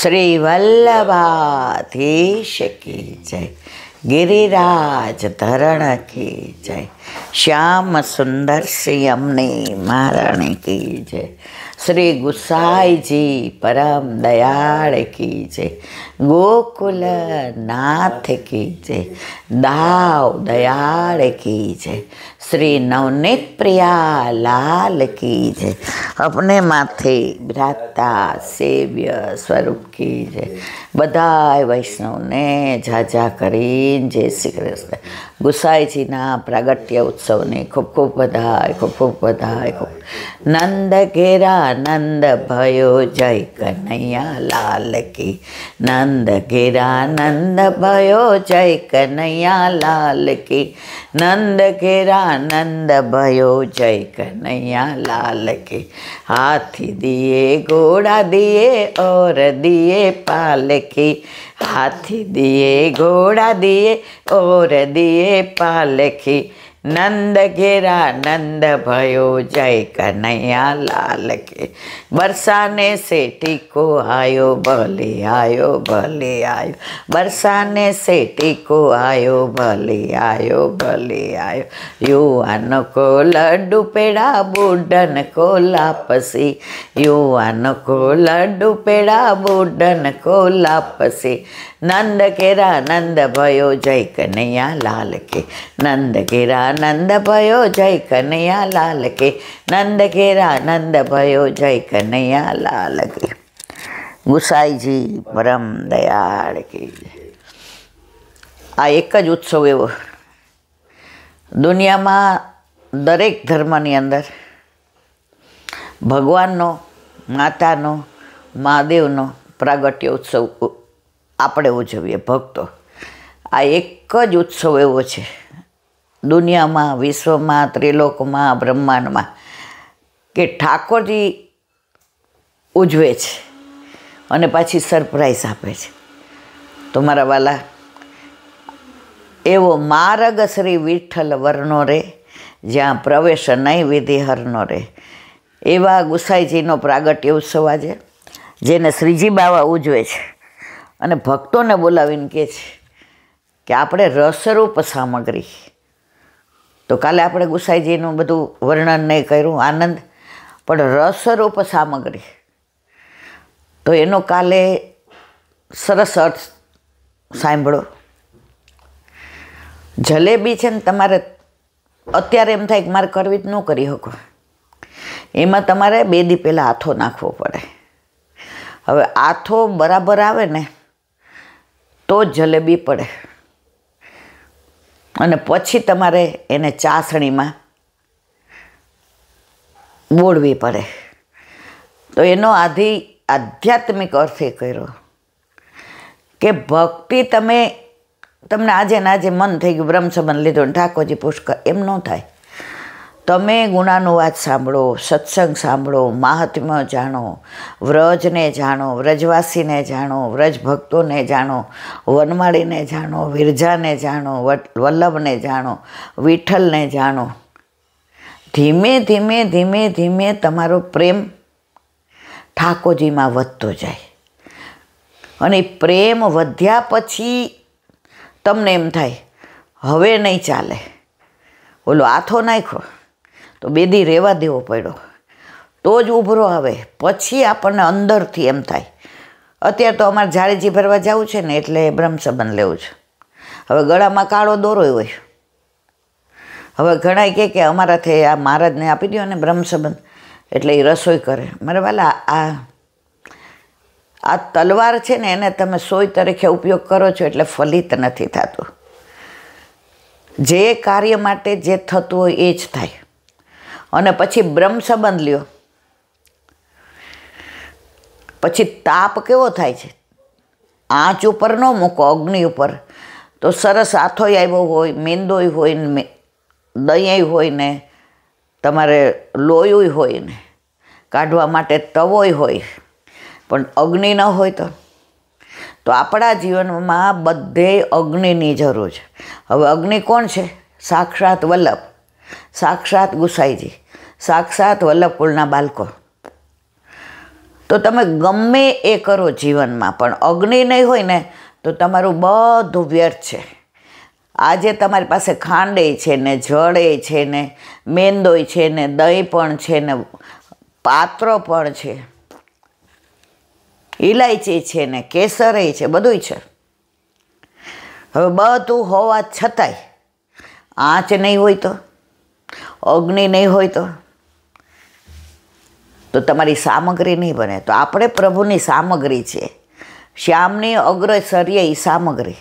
श्री वल्लभाधीश की जय, गिरिराज धरण की जय, श्याम सुंदर श्री अम्ने महाराणी की जय, श्री गुसाई जी परम दयाल की जय, गोकुल नाथ की जय, दाव दयाल की जय, श्री नवनीत प्रिया लाल की जय, अपने माथे भ्राता सेव्य स्वरूप की जय। बधाय वैष्णव ने झाझा करीन जय श्री कृष्ण। गुसाईजीना प्रागट्य उत्सव ने खूब खूब बधाई, खूब खूब बधाई। नंद घेरा नंद भयो जय कन्हैया लाल की, नंद घेरा नंद भयो जय कन्हैया लाल की, नंद घेरा नंद भयो जय कन्हैया लाल की। हाथी दिए घोड़ा दिए और दिए पाल की, हाथी दिए घोड़ा दिए और दिए पाल की, नंद घेरा नंद भयो जय कन्हैया लाल के। बरसाने से टीको आयो भले आयो भले आयो, बरसाने से टीको आयो भले आयो भले आयो। युवान को लड्डू पेड़ा बूढ़न को लापसी, युवान को लड्डू पेड़ा बूढ़न को लापसी, नंद घेरा नंद भयो जय कन्हैया लाल के, नंद घेरा नंद भयो जय कन्हैया लाल के, नंद घेरा नंद भयो जय कन्हैया लाल के। गुसाई जी परम दयाल की। आ एक ज उत्सव एवो दुनिया में दरेक धर्मनी अंदर भगवाननो मातानो महादेवनो प्रागट्य उत्सव આપણે ઉજવીએ ભક્તો। આ એક જ ઉત્સવ એવો છે દુનિયામાં, વિશ્વમાં, ત્રિલોકમાં, બ્રહ્માંડમાં કે ઠાકોરજી ઉજવે છે અને પાછી સરપ્રાઈઝ આપે છે। તો મારા વાલા, એવો માર્ગ શ્રી વિઠ્ઠલ વર્ણો રે, જ્યાં પ્રવેશ નહીં વિધિ હરનો રે, એવા ગુસાઈજીનો પ્રાગટ્ય ઉત્સવ આજે, જેને શ્રીજી બાવા ઉજવે છે અને ભક્તોને બોલાવીને કહે છે કે આપણે રસરૂપ સામગ્રી, તો કાલે આપણે ગુસાઈજીનું બધું વર્ણન નહીં કર્યું, આનંદ, પણ રસરૂપ સામગ્રી, તો એનો કાલે સરસ અર્થ સાંભળો। જલેબી છે ને, તમારે અત્યારે એમ થાય કે મારે કરવી જ ન કરી શકો, એમાં તમારે 2 દી પહેલાં આથો નાખવો પડે। હવે આથો બરાબર આવે ને તો જ જલેબી પડે, અને પછી તમારે એને ચાસણીમાં બોળવી પડે। તો એનો આધ્યાત્મિક અર્થ એ કર્યો કે ભક્તિ તમને આજે ને આજે મન થઈ ગયું, બ્રહ્મ સંબંધ લીધો ને ઠાકોરજી પુષ્કર, એમ ન થાય। તમે ગુણાનુવાદ સાંભળો, સત્સંગ સાંભળો, મહાત્મ્ય જાણો, વ્રજને જાણો, વ્રજવાસીને જાણો, વ્રજ ભક્તોને જાણો, વનમાળીને જાણો, વિરજાને જાણો, વલ્લભને જાણો, વિઠ્ઠલને જાણો। ધીમે ધીમે ધીમે ધીમે તમારો પ્રેમ ઠાકોરજીમાં વધતો જાય, અને પ્રેમ વધ્યા પછી તમને એમ થાય હવે નહીં ચાલે, ઓલો આથો નાખ્યો તો 2 દી રહેવા દેવો પડ્યો, તો જ ઉભરો આવે, પછી આપણને અંદરથી એમ થાય। અત્યારે તો અમારે જાળીજી ભરવા જવું છે ને, એટલે બ્રહ્મ સંબંધ લેવું છે। હવે ગળામાં કાળો દોરો હોય, હવે ઘણા કે અમારાથી આ મહારાજને આપી દો ને બ્રહ્મ સંબંધ, એટલે એ રસોઈ કરે। મારે વાલા, આ તલવાર છે ને, એને તમે સોય તરીકે ઉપયોગ કરો છો એટલે ફલિત નથી થતું। જે કાર્ય માટે જે થતું હોય એ જ થાય। અને પછી બ્રહ્મ સંબંધ લ્યો, પછી તાપ કેવો થાય છે, આંચ ઉપર ન મૂકો, અગ્નિ ઉપર, તો સરસ આથોય આવ્યો હોય, મેંદોય હોય ને, દહીં હોય ને, તમારે લોયું હોય ને, કાઢવા માટે તવોય હોય, પણ અગ્નિ ન હોય તો આપણા જીવનમાં બધે અગ્નિની જરૂર છે। હવે અગ્નિ કોણ છે? સાક્ષાત વલ્લભ, સાક્ષાત ગુસાઈજી, સાક્ષાત વલ્લભ કુળના બાળકો। તો તો તમે ગમે એ કરો જીવનમાં, પણ અગ્નિ નહીં હોય ને તો તમારું બધું વ્યર્થ છે. આજે તમારી પાસે ખાંડે છે ને, જળે છે ને, મેંદોય છે ને, દહીં પણ છે ને, પાત્રો પણ છે, ઇલાયચી છે ને, કેસરે છે, બધુંય છે. હવે બધું હોવા છતાંય આંચ નહીં હોય તો, અગ્નિ નહીં હોય તો તમારી સામગ્રી નહીં બને. તો આપણે પ્રભુની સામગ્રી છે, શ્યામની અગ્રસર્ય એ સામગ્રી.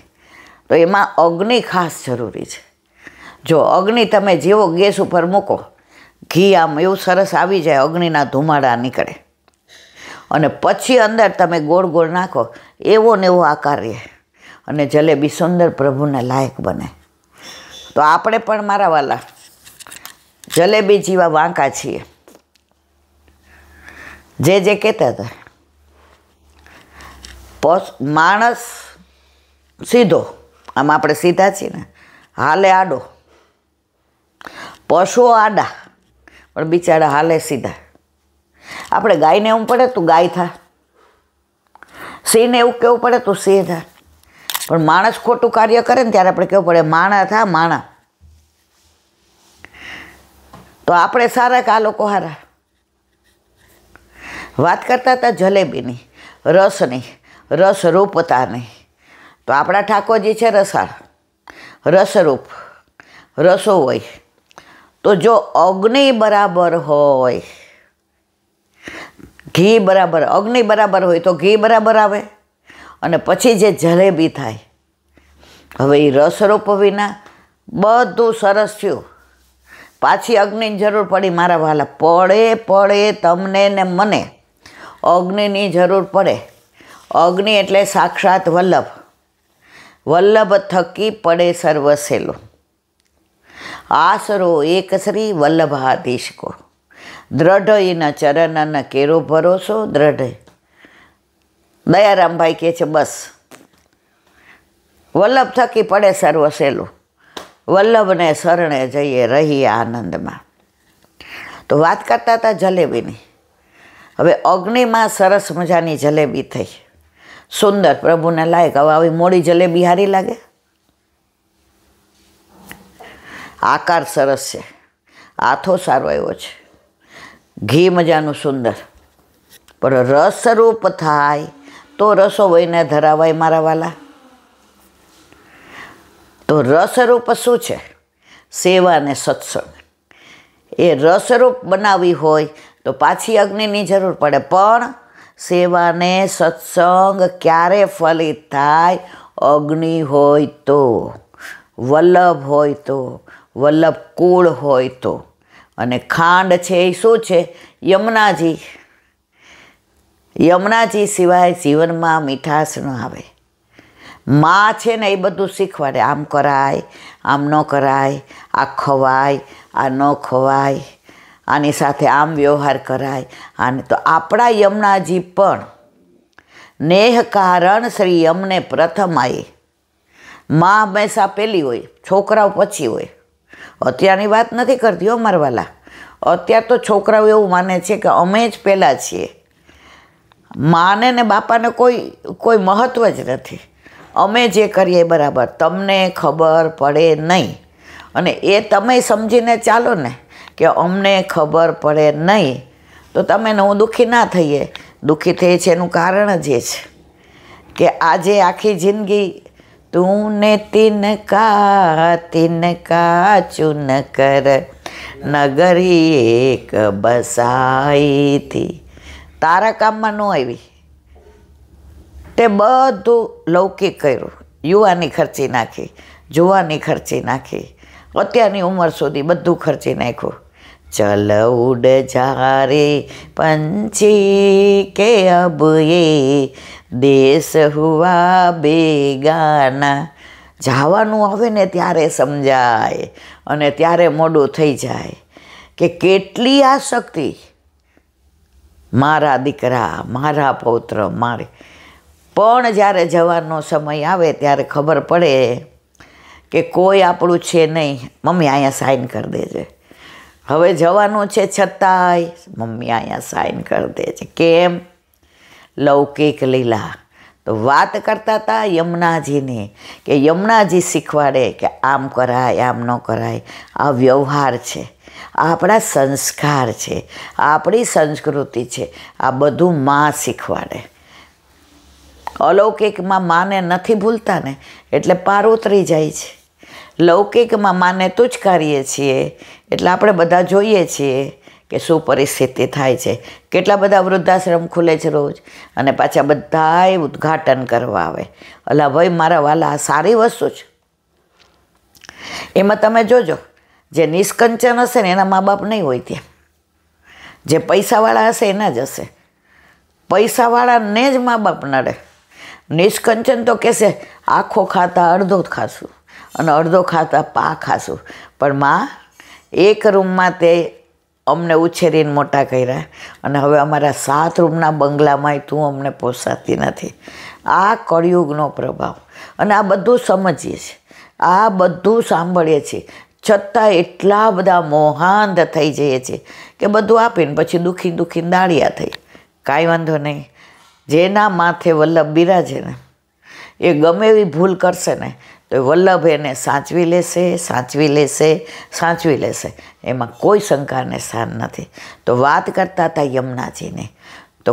તો એમાં અગ્નિ ખાસ જરૂરી છે. જો અગ્નિ તમે જેવો ગેસ ઉપર મૂકો, ઘી આમ એવું સરસ આવી જાય, અગ્નિના ધુમાડા નીકળે, અને પછી અંદર તમે ગોળ ગોળ નાખો, એવો ને એવો આકાર રહે, અને જલેબી સુંદર પ્રભુને લાયક બને. તો આપણે પણ મારા વાલા જલેબી જેવા વાંકા છીએ. જે કહેતા હતા, માણસ સીધો, આમ આપણે સીધા છીએ ને, હાલે આડો, પશુઓ આડા, પણ બિચારા હાલે સીધા. આપણે ગાયને એવું પડે તું ગાય થા, સિંહને એવું કહેવું પડે તું સિંહ થા, પણ માણસ ખોટું કાર્ય કરે ને ત્યારે આપણે કહેવું પડે માણા થા, માણા. તો આપણે સારા કે આ લોકો સારા? વાત કરતા હતા જલેબીની, રસની, રસરૂપતાની. તો આપણા ઠાકોરજી છે રસાળ, રસરૂપ, રસો હોય. તો જો અગ્નિ બરાબર હોય, ઘી બરાબર, અગ્નિ બરાબર હોય તો ઘી બરાબર આવે, અને પછી જે જલેબી થાય, હવે એ રસરૂપ વિના બધું સરસ થયું. પાછી અગ્નિની જરૂર પડી મારા વાલા, પડે તમને ને મને અગ્નિની જરૂર પડે. અગ્નિ એટલે સાક્ષાત વલ્લભ, વલ્લભ થકી પડે સર્વ સહેલું. આસરો એક શ્રી વલ્લભાધીશ કો, દ્રઢ એના ચરણન કેરો ભરોસો દ્રઢ. દયારામભાઈ કહે છે બસ વલ્લભ થકી પડે સર્વ સહેલું, વલ્લભને શરણે જઈએ રહીએ આનંદમાં. તો વાત કરતા હતા જલેબીની. હવે અગ્નિમાં સરસ મજાની જલેબી થઈ, સુંદર, પ્રભુને લાયક. હવે આવી મોડી જલેબી સારી લાગે? આકાર સરસ છે, આથો સારો આવ્યો છે, ઘી મજાનું સુંદર, પણ રસરૂપ થાય તો રસો વહીને ધરાવાય મારા વાલા. તો રસરૂપ શું છે? સેવા ને સત્સંગ. એ રસરૂપ બનાવવી હોય તો પાછી અગ્નિની જરૂર પડે, પણ સેવાને સત્સંગ ક્યારે ફલિત થાય? અગ્નિ હોય તો, વલ્લભ હોય તો, વલ્લભ કુળ હોય તો. અને ખાંડ છે એ શું છે? યમુનાજી. યમુનાજી સિવાય જીવનમાં મીઠાશ ન આવે. માં છે ને એ બધું શીખવાડે, આમ કરાય, આમ ન કરાય, આ ખવાય, આ ન ખવાય, આની સાથે આમ વ્યવહાર કરાય. આને તો આપણા યમુનાજી પણ નેહ કારણ શ્રી યમને પ્રથમ આયે. માં હંમેશા પહેલી હોય, છોકરાઓ પછી હોય. અત્યારની વાત નથી કરતી હો મારા વાલા. અત્યાર તો છોકરાઓ એવું માને છે કે અમે જ પહેલાં છીએ. માને ને બાપાને કોઈ મહત્ત્વ જ નથી. અમે જે કરીએ બરાબર, તમને ખબર પડે નહીં. અને એ તમે સમજીને ચાલો ને કે અમને ખબર પડે નહીં, તો તમે હું દુઃખી ના થઈએ. દુઃખી થઈએ છે એનું કારણ જ એ છે કે આજે આખી જિંદગી તું ને તિનકા ચૂન કર નગરી એક બસાઈ થી. તારા કામમાં ન આવી, તે બધું લૌકિક કર્યું, યુવાની ખર્ચી નાખી, જુવાની ખર્ચી નાખી, અત્યારની ઉંમર સુધી બધું ખર્ચી નાખ્યું. ચલ ઉડ જા રે પંછી કે અબ એ દેશ હુઆ બેગાના. જવાનું આવે ને ત્યારે સમજાય, અને ત્યારે મોડું થઈ જાય કે કેટલી આસક્તિ, મારા દીકરા, મારા પૌત્ર, મારે. પણ જ્યારે જવાનો સમય આવે ત્યારે ખબર પડે કે કોઈ આપણું છે નહીં. મમ્મી અહીંયા સાઈન કરી દેજે. હવે જવાનું છે છતાંય મમ્મી અહીંયા સાઈન કરી દેજે. કેમ? લૌકિક લીલા. તો વાત કરતા હતા યમુનાજીની, કે યમુનાજી શીખવાડે કે આમ કરાય, આમ ન કરાય. આ વ્યવહાર છે, આ આપણા સંસ્કાર છે, આ આપણી સંસ્કૃતિ છે. આ બધું માં શીખવાડે. અલૌકિકમાં માને નથી ભૂલતા ને, એટલે પાર ઉતરી જાય છે. લૌકિકમાં માને તુચકારીએ છીએ, એટલે આપણે બધા જોઈએ છીએ કે શું પરિસ્થિતિ થાય છે. કેટલા બધા વૃદ્ધાશ્રમ ખુલે છે રોજ, અને પાછા બધાય ઉદ્ઘાટન કરવા આવે. અલા ભાઈ મારા વાલા, આ સારી વસ્તુ છે. એમાં તમે જોજો, જે નિષ્કંચન હશે ને એના મા બાપ નહીં હોય ત્યાં. જે પૈસાવાળા હશે એના જ હશે. પૈસાવાળાને જ મા બાપ નડે. નિષ્કંચન તો કહેશે આખો ખાતા અડધો જ ખાશું, અને અડધો ખાતા પા ખાશું. પણ માં એક રૂમમાં તે અમને ઉછેરીને મોટા કર્યા, અને હવે અમારા 7 રૂમના બંગલામાંય તું અમને પોસાતી નથી. આ કળિયુગનો પ્રભાવ. અને આ બધું સમજીએ છીએ, આ બધું સાંભળીએ છીએ, છતાં એટલા બધા મોહાંધ થઈ જઈએ છીએ કે બધું આપીને પછી દુખી દુખીને દાળિયા થઈ. કાંઈ વાંધો નહીં. જેના માથે વલ્લભ બિરાજે ને, એ ગમે એવી ભૂલ કરશે ને તો વલ્લભ એને સાચવી લેશે, સાચવી લેશે, સાચવી લેશે. એમાં કોઈ શંકાને સ્થાન નથી. તો વાત કરતા હતા યમુનાજીને, તો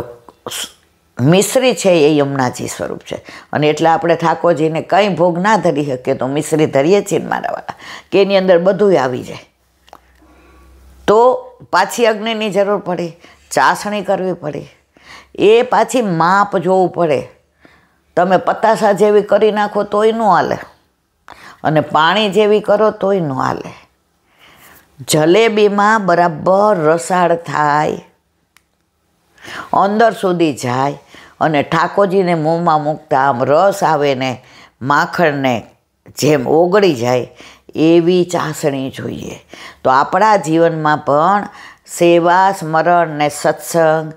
મિશ્રી છે એ યમુનાજી સ્વરૂપ છે. અને એટલે આપણે ઠાકોરજીને કંઈ ભોગ ના ધરી શકીએ તો મિશ્રી ધરીએ છીએ ને મારા વાળા, કે એની અંદર બધું આવી જાય. તો પાછી અગ્નિની જરૂર પડે, ચાસણી કરવી પડે, એ પાછી માપ જોવું પડે. તમે પતાસા જેવી કરી નાખો તોય ન હાલે, અને પાણી જેવી કરો તોય ન હાલે. જલેબીમાં બરાબર રસાળ થાય, અંદર સુધી જાય, અને ઠાકોરજીને મોંમાં મૂકતા આમ રસ આવે ને માખણને જેમ ઓગળી જાય એવી ચાસણી જોઈએ. તો આપણા જીવનમાં પણ સેવા, સ્મરણ ને સત્સંગ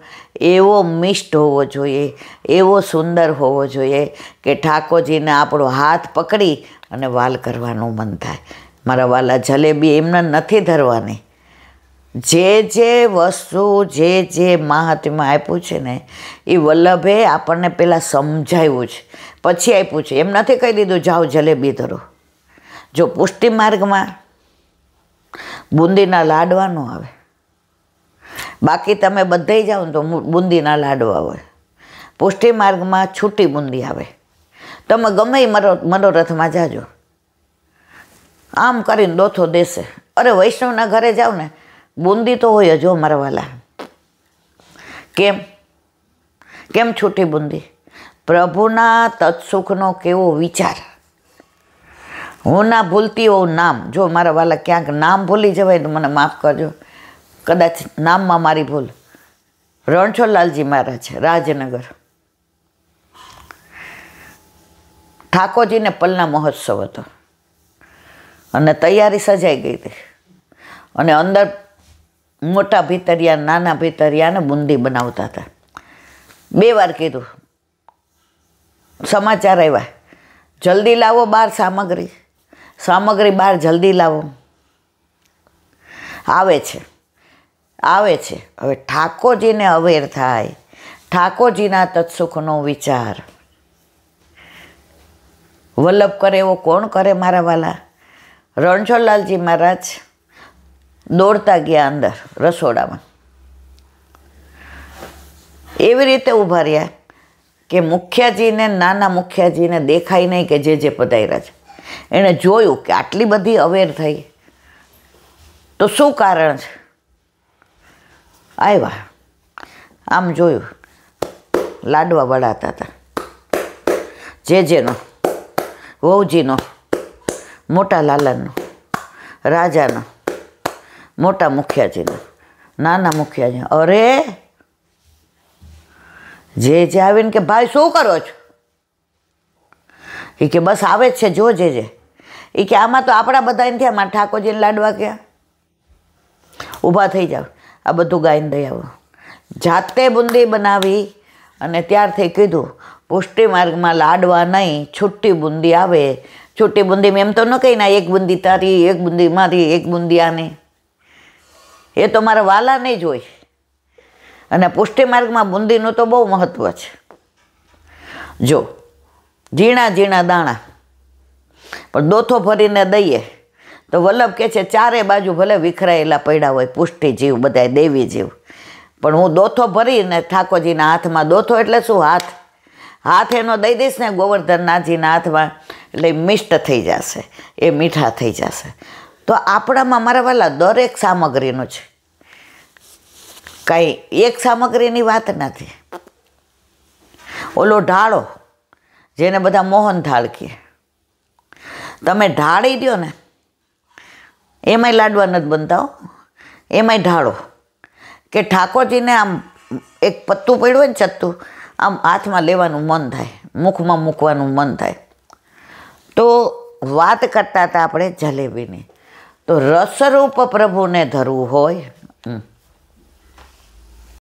એવો મિષ્ટ હોવો જોઈએ, એવો સુંદર હોવો જોઈએ કે ઠાકોરજીને આપણો હાથ પકડી અને વાલ કરવાનું મન થાય. મારા વાલા, જલેબી એમને નથી ધરવાની. જે વસ્તુ, જે મહાત્મ્ય આપ્યું છે ને, એ વલ્લભે આપણને પહેલાં સમજાવ્યું છે, પછી આપ્યું છે. એમ નથી કહી દીધું જાઓ જલેબી ધરો. જો પુષ્ટિ માર્ગમાં બુંદીના લાડવા ન આવે, બાકી તમે બધે જાઓ ને તો બુંદીના લાડવા હોય. પુષ્ટિ માર્ગમાં છૂટી બુંદી આવે. તમે ગમે એ મનોરથમાં જાજો, આમ કરીને દોથો દેશે. અરે વૈષ્ણવના ઘરે જાઓ ને, બુંદી તો હોય જો મારા વાલા. કેમ છૂટી બુંદી? પ્રભુના તત્સુખનો કેવો વિચાર. હું ના ભૂલતી હોઉં નામ. જો મારા વાલા ક્યાંક નામ ભૂલી જવાય તો મને માફ કરજો, કદાચ નામમાં મારી ભૂલ. રણછોડલાલજી મહારાજ, રાજનગર. ઠાકોરજીને પલના મહોત્સવ હતો, અને તૈયારી સજાઈ ગઈ હતી, અને અંદર મોટા ભીતરિયા, નાના ભીતરિયાને બુંદી બનાવતા હતા. 2 વાર કીધું, સમાચાર આવ્યા, જલ્દી લાવો બહાર સામગ્રી બહાર જલ્દી લાવો. આવે છે. હવે ઠાકોરજીને અવેર થાય, ઠાકોરજીના તત્સુખનો વિચાર. વલ્લભ કરે એવો કોણ કરે મારા વાલા? રણછોડલાલજી મહારાજ દોડતા ગયા અંદર રસોડામાં, એવી રીતે ઊભા રહ્યા કે મુખિયાજીને, નાના મુખિયાજીને દેખાય નહીં કે જે પધાર્યા છે. એણે જોયું કે આટલી બધી અવેર થઈ, તો શું કારણ છે? આવ્યા, આમ જોયું, લાડવા વળાતા હતા. જેનો, વહુજીનો, મોટા લાલનનો, રાજાનો, મોટા મુખિયાજીનો, નાના મુખિયાજી. અરે જે આવીને કે ભાઈ શું કરો છો? એ કે બસ આવે જ છે, જો જે. એ કે આમાં તો આપણા બધા એને થયા, મારા ઠાકોરજીને લાડવા ક્યાં? ઊભા થઈ જાવ, આ બધું ગાઈને દઈ આવો. જાતે બુંદી બનાવી અને ત્યારથી કીધું પુષ્ટિ માર્ગમાં લાડવા નહીં, છૂટી બુંદી આવે. છૂટી બુંદીમાં એમ તો ન કહી ના, એક બુંદી તારી, એક બુંદી મારી, એક બુંદી આની. એ તો મારા વાલા નહીં જ હોય. અને પુષ્ટિ માર્ગમાં બુંદીનું તો બહુ મહત્ત્વ છે. જો ઝીણા ઝીણા દાણા પણ દોથો ભરીને દઈએ તો વલ્લભ કહે છે ચારે બાજુ ભલે વિખરાયેલા પડ્યા હોય પુષ્ટિ જીવ બધાય દેવી જીવ, પણ હું દોથો ભરીને ઠાકોરજીના હાથમાં, દોથો એટલે શું? હાથ એનો દઈ દઈશ ને ગોવર્ધનનાથજીના હાથમાં, એટલે મિષ્ટ થઈ જશે, એ મીઠા થઈ જશે. તો આપણામાં મારા વાલા દરેક સામગ્રીનું છે, કાંઈ એક સામગ્રીની વાત નથી. ઓલો ઢાળો જેને બધા મોહન થાળ કહે, તમે ઢાળી દો ને એમાંય લાડવા નથી બનતા હો, એમાંય ઢાળો કે ઠાકોરજીને આમ એક પત્તું પડ્યું હોય ને ચત્તું, આમ હાથમાં લેવાનું મન થાય, મુખમાં મૂકવાનું મન થાય. તો વાત કરતા હતા આપણે જલેબીની, તો રસરૂપ પ્રભુને ધરવું હોય